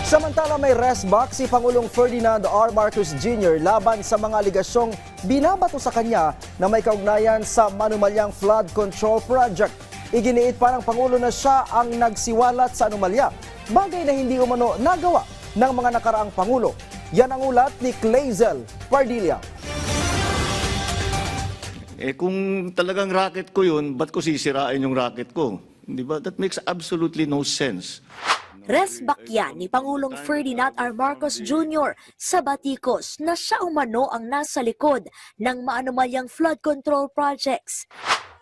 Samantala may restback si Pangulong Ferdinand R. Marcos Jr. laban sa mga aligasyong binabato sa kanya na may kaugnayan sa manumalyang flood control project. Iginiit pa ng Pangulo na siya ang nagsiwalat sa anomalya, bagay na hindi umano nagawa ng mga nakaraang Pangulo. Yan ang ulat ni Clazel Pardilla. Kung talagang racket ko yun, ba't ko sisirain yung racket ko? Di ba? That makes absolutely no sense. Restback yan ni Pangulong Ferdinand R. Marcos Jr. sa batikos na siya umano ang nasa likod ng maanumalyang flood control projects.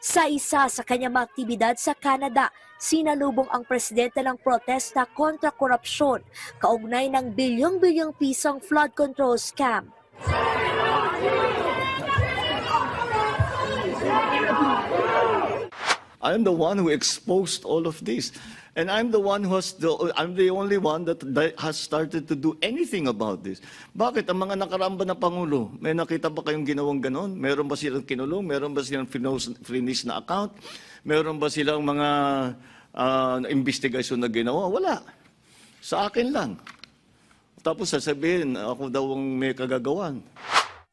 Sa isa sa kanyang mga aktibidad sa Canada, sinalubong ang presidente ng protesta kontra korupsyon, kaugnay ng bilyong-bilyong pisong flood control scam. I'm the one who exposed all of this. And I'm the only one that has started to do anything about this. Bakit? Ang mga nakaramba na Pangulo, may nakita ba kayong ginawang ganon? Meron ba silang kinulong? Meron ba silang finish na account? Meron ba silang mga investigation na ginawa? Wala. Sa akin lang. Tapos sasabihin, ako daw ang may kagagawan.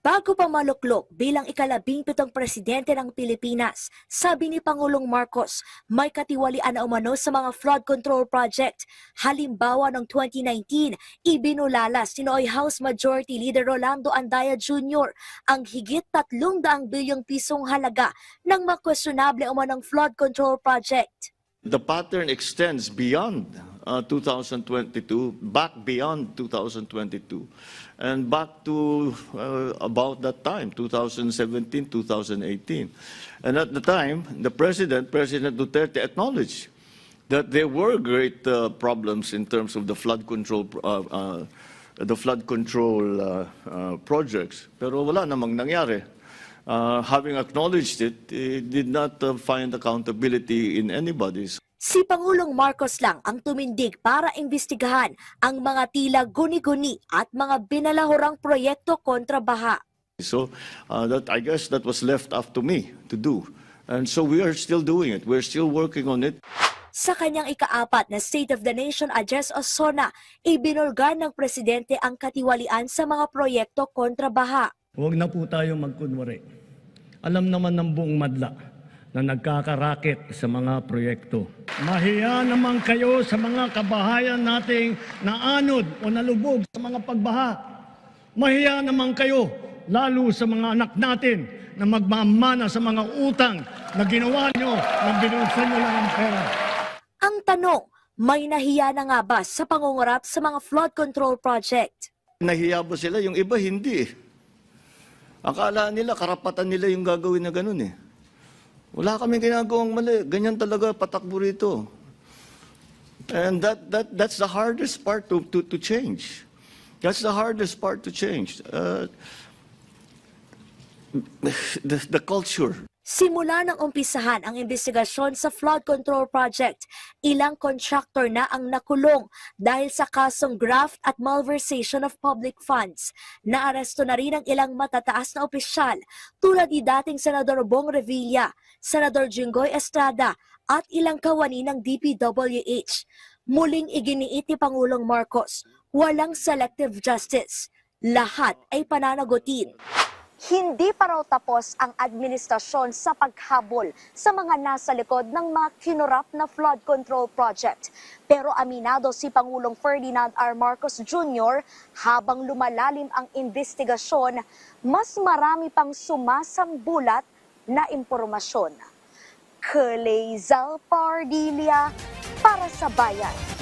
Bago pa maluklok bilang ika-17 presidente ng Pilipinas, sabi ni Pangulong Marcos, may katiwalian na umano sa mga flood control project. Halimbawa noong 2019, ibinulala si Noy House Majority Leader Rolando Andaya Jr. ang higit 300 bilyong pisong halaga ng makwestyonable umanong flood control project. The pattern extends beyond 2022, back beyond 2022, and back to about that time, 2017, 2018. And at the time, President Duterte acknowledged that there were great problems in terms of the flood control projects. Pero wala namang nangyari. Having acknowledged it, did not find accountability in anybody's. Si Pangulong Marcos lang ang tumindig para imbestigahan ang mga tila guni-guni at mga binalahurang proyekto kontra baha. So I guess that was left up to me to do. And so we are still doing it. We're still working on it. Sa kanyang ika-4 na State of the Nation Address o SONA, ibinulgar ng presidente ang katiwalian sa mga proyekto kontra baha. Huwag na po tayo magkunwari. Alam naman ng buong madla na nagkakaraket sa mga proyekto. Mahiya naman kayo sa mga kabahayan nating naanod o nalubog sa mga pagbaha. Mahiya naman kayo, lalo sa mga anak natin na magmamana sa mga utang na ginawa nyo, na binulsan nyo lang ang pera. Ang tanong, may nahiya na nga ba sa pangungurap sa mga flood control project? Nahiya ba sila? Yung iba hindi. Akala nila, karapatan nila yung gagawin na ganun eh. Wala kaming ginagawang mali. Ganyan talaga patakbo rito. And that's the hardest part to change. That's the hardest part to change. The culture. Simula nang umpisahan ang investigasyon sa flood control project, ilang contractor na ang nakulong dahil sa kasong graft at malversation of public funds. Naaresto na rin ang ilang matataas na opisyal tulad ni dating Senador Bong Revilla, Senador Jinggoy Estrada at ilang kawani ng DPWH. Muling iginiit ni Pangulong Marcos, walang selective justice. Lahat ay pananagutin. Hindi pa raw tapos ang administrasyon sa paghabol sa mga nasa likod ng mga kinurap na flood control project. Pero aminado si Pangulong Ferdinand R. Marcos Jr., habang lumalalim ang investigasyon, mas marami pang sumasambulat na impormasyon. Clazel Pardilla para sa Bayan.